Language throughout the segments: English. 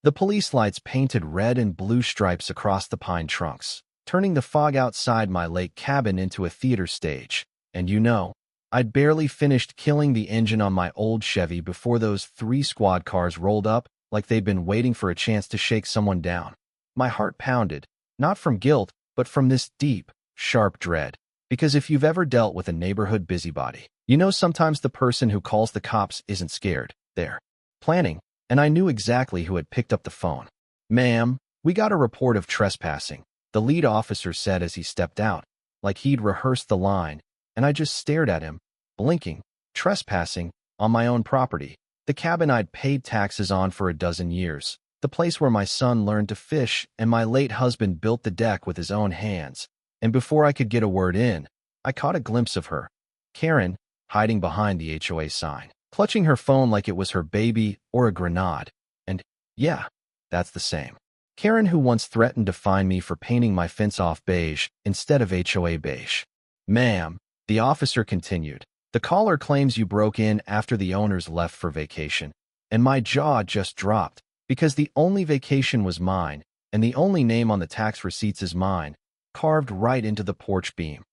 The police lights painted red and blue stripes across the pine trunks, turning the fog outside my lake cabin into a theater stage. And I'd barely finished killing the engine on my old Chevy before those 3 squad cars rolled up like they'd been waiting for a chance to shake someone down. My heart pounded, not from guilt, but from this deep, sharp dread. Because if you've ever dealt with a neighborhood busybody, sometimes the person who calls the cops isn't scared. They're planning. And I knew exactly who had picked up the phone. "Ma'am, we got a report of trespassing," the lead officer said as he stepped out, like he'd rehearsed the line, and I just stared at him, blinking. Trespassing? On my own property. The cabin I'd paid taxes on for a dozen years. The place where my son learned to fish and my late husband built the deck with his own hands. And before I could get a word in, I caught a glimpse of her, Karen, hiding behind the HOA sign, clutching her phone like it was her baby or a grenade. And yeah, that's the same Karen who once threatened to fine me for painting my fence off beige instead of HOA beige. "Ma'am," the officer continued, "the caller claims you broke in after the owners left for vacation." And my jaw just dropped, because the only vacation was mine, and the only name on the tax receipts is mine, carved right into the porch beam.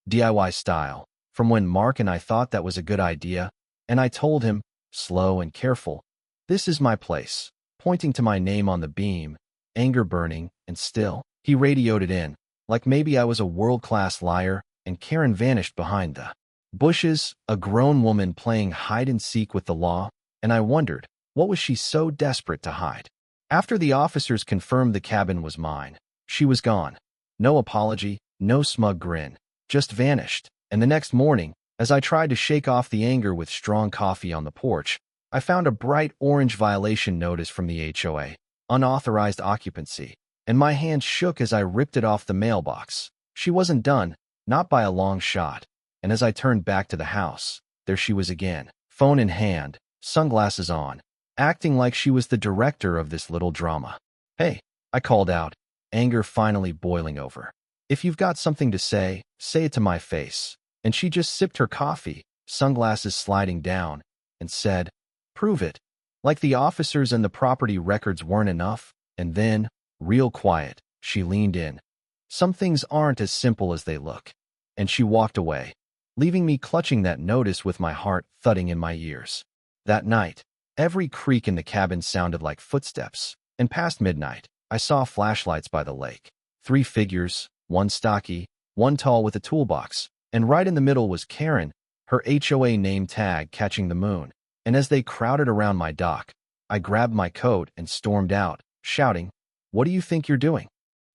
DIY style, from when Mark and I thought that was a good idea. And I told him, slow and careful, "This is my place," pointing to my name on the beam, anger burning, and still. He radioed it in, like maybe I was a world-class liar, and Karen vanished behind the bushes, a grown woman playing hide-and-seek with the law, and I wondered, what was she so desperate to hide? After the officers confirmed the cabin was mine, she was gone. No apology, no smug grin, just vanished. And the next morning, as I tried to shake off the anger with strong coffee on the porch, I found a bright orange violation notice from the HOA, unauthorized occupancy, and my hand shook as I ripped it off the mailbox. She wasn't done, not by a long shot, and as I turned back to the house, there she was again, phone in hand, sunglasses on, acting like she was the director of this little drama. "Hey," I called out, anger finally boiling over. "If you've got something to say it to my face." And she just sipped her coffee, sunglasses sliding down, and said, "Prove it." Like the officers and the property records weren't enough. And then, real quiet, she leaned in. "Some things aren't as simple as they look." And she walked away, leaving me clutching that notice with my heart thudding in my ears. That night, every creak in the cabin sounded like footsteps, and past midnight, I saw flashlights by the lake. 3 figures, one stocky, one tall with a toolbox. And right in the middle was Karen, her HOA name tag catching the moon. And as they crowded around my dock, I grabbed my coat and stormed out, shouting, "What do you think you're doing?"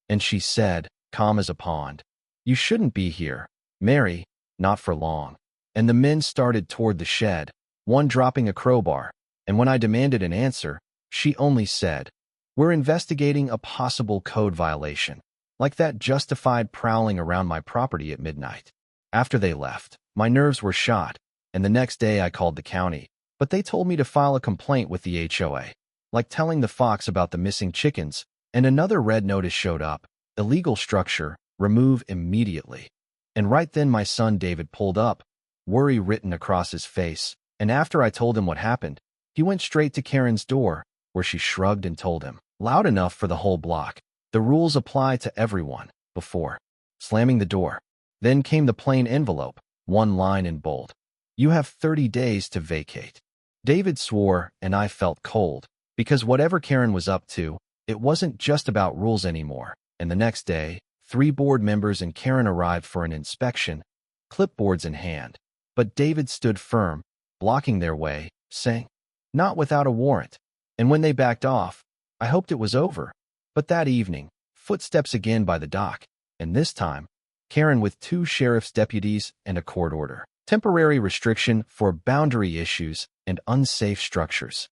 And she said, calm as a pond, "You shouldn't be here, Mary, not for long." And the men started toward the shed, one dropping a crowbar. And when I demanded an answer, she only said, "We're investigating a possible code violation." Like that justified prowling around my property at midnight. After they left, my nerves were shot, and the next day I called the county, but they told me to file a complaint with the HOA, like telling the fox about the missing chickens, and another red notice showed up, "Illegal structure, remove immediately." And right then my son David pulled up, worry written across his face, and after I told him what happened, he went straight to Karen's door, where she shrugged and told him, loud enough for the whole block, "The rules apply to everyone," before slamming the door. Then came the plain envelope, one line in bold. "You have 30 days to vacate." David swore, and I felt cold, because whatever Karen was up to, it wasn't just about rules anymore. And the next day, 3 board members and Karen arrived for an inspection, clipboards in hand. But David stood firm, blocking their way, saying, "Not without a warrant." And when they backed off, I hoped it was over. But that evening, footsteps again by the dock, and this time, Karen with 2 sheriff's deputies and a court order. Temporary restriction for boundary issues and unsafe structures.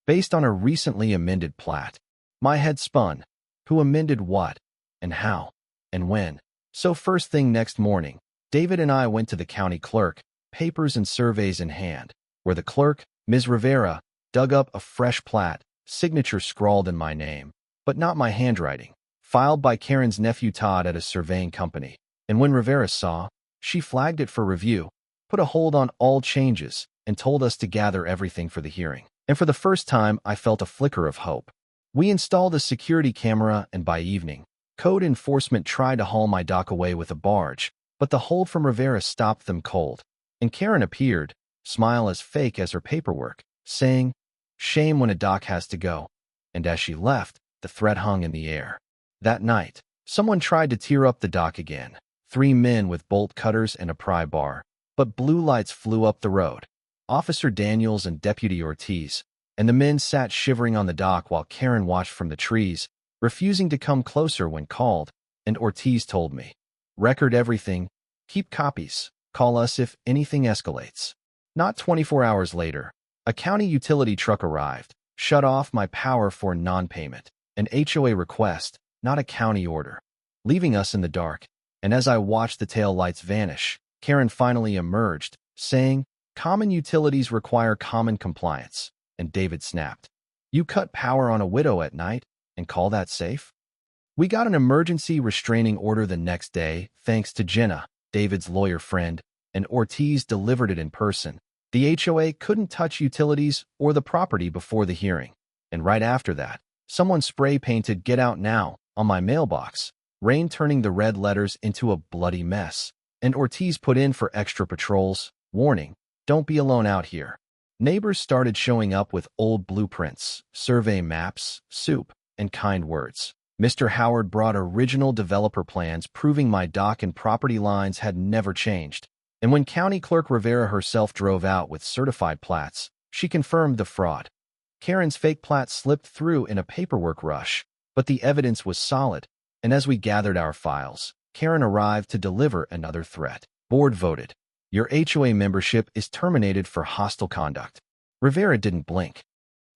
Based on a recently amended plat. My head spun. Who amended what? And how? And when? So first thing next morning, David and I went to the county clerk, papers and surveys in hand, where the clerk, Ms. Rivera, dug up a fresh plat, signature scrawled in my name, but not my handwriting, filed by Karen's nephew Todd at a surveying company. And when Rivera saw, she flagged it for review, put a hold on all changes, and told us to gather everything for the hearing. And for the first time, I felt a flicker of hope. We installed a security camera, and by evening, code enforcement tried to haul my dock away with a barge, but the hold from Rivera stopped them cold. And Karen appeared, smile as fake as her paperwork, saying, "Shame when a dock has to go." And as she left, the threat hung in the air. That night, someone tried to tear up the dock again. 3 men with bolt cutters and a pry bar. But blue lights flew up the road. Officer Daniels and Deputy Ortiz, and the men sat shivering on the dock while Karen watched from the trees, refusing to come closer when called, and Ortiz told me, "Record everything, keep copies, call us if anything escalates." Not 24 hours later, a county utility truck arrived, shut off my power for non-payment, an HOA request, not a county order, leaving us in the dark. And as I watched the tail lights vanish, Karen finally emerged, saying, "Common utilities require common compliance." And David snapped, "You cut power on a widow at night and call that safe?" We got an emergency restraining order the next day, thanks to Jenna, David's lawyer friend, and Ortiz delivered it in person. The HOA couldn't touch utilities or the property before the hearing. And right after that, someone spray-painted "Get Out Now" on my mailbox, rain turning the red letters into a bloody mess. And Ortiz put in for extra patrols, warning, "Don't be alone out here." Neighbors started showing up with old blueprints, survey maps, soup, and kind words. Mr. Howard brought original developer plans proving my dock and property lines had never changed. And when County Clerk Rivera herself drove out with certified plats, she confirmed the fraud. Karen's fake plat slipped through in a paperwork rush, but the evidence was solid. And as we gathered our files, Karen arrived to deliver another threat. Board voted. "Your HOA membership is terminated for hostile conduct." Rivera didn't blink.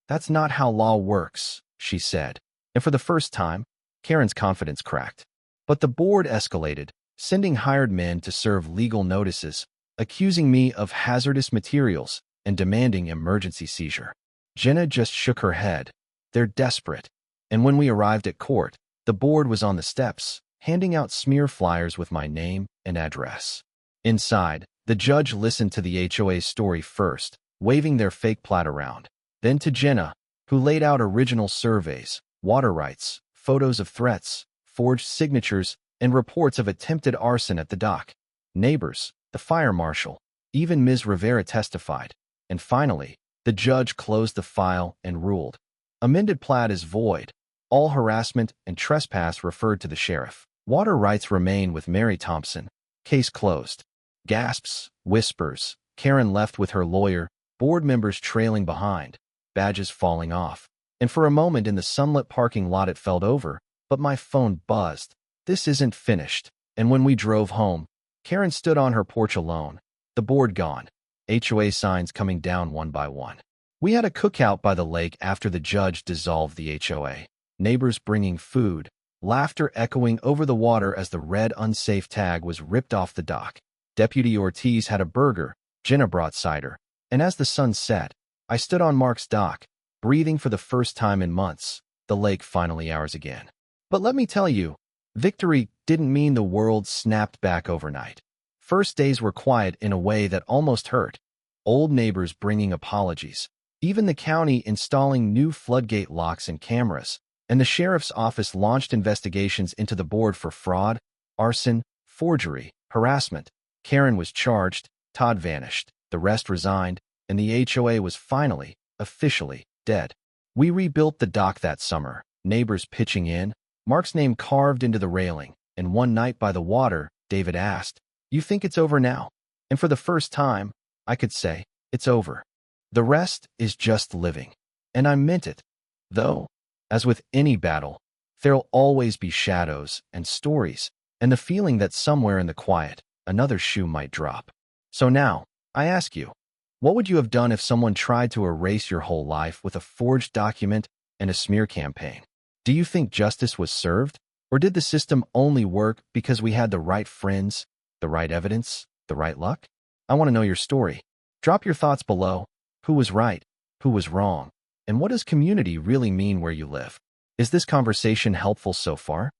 "That's not how law works," she said. And for the first time, Karen's confidence cracked. But the board escalated, sending hired men to serve legal notices, accusing me of hazardous materials and demanding emergency seizure. Jenna just shook her head. "They're desperate." And when we arrived at court, the board was on the steps, handing out smear flyers with my name and address. Inside, the judge listened to the HOA's story first, waving their fake plat around. Then to Jenna, who laid out original surveys, water rights, photos of threats, forged signatures, and reports of attempted arson at the dock. Neighbors, the fire marshal, even Ms. Rivera testified. And finally, the judge closed the file and ruled. Amended plat is void. All harassment and trespass referred to the sheriff. Water rights remain with Mary Thompson. Case closed. Gasps, whispers. Karen left with her lawyer, board members trailing behind, badges falling off. And for a moment in the sunlit parking lot it felt over, but my phone buzzed. "This isn't finished." And when we drove home, Karen stood on her porch alone, the board gone, HOA signs coming down one by one. We had a cookout by the lake after the judge dissolved the HOA. Neighbors bringing food, laughter echoing over the water as the red unsafe tag was ripped off the dock. Deputy Ortiz had a burger, Jenna brought cider, and as the sun set, I stood on Mark's dock, breathing for the first time in months, the lake finally ours again. But let me tell you, victory didn't mean the world snapped back overnight. First days were quiet in a way that almost hurt. Old neighbors bringing apologies, even the county installing new floodgate locks and cameras, and the sheriff's office launched investigations into the board for fraud, arson, forgery, harassment. Karen was charged, Todd vanished, the rest resigned, and the HOA was finally, officially, dead. We rebuilt the dock that summer, neighbors pitching in, Mark's name carved into the railing, and one night by the water, David asked, "You think it's over now?" And for the first time, I could say, "It's over. The rest is just living." And I meant it. Though, as with any battle, there'll always be shadows and stories, and the feeling that somewhere in the quiet, another shoe might drop. So now, I ask you, what would you have done if someone tried to erase your whole life with a forged document and a smear campaign? Do you think justice was served, or did the system only work because we had the right friends, the right evidence, the right luck? I want to know your story. Drop your thoughts below. Who was right? Who was wrong? And what does community really mean where you live? Is this conversation helpful so far?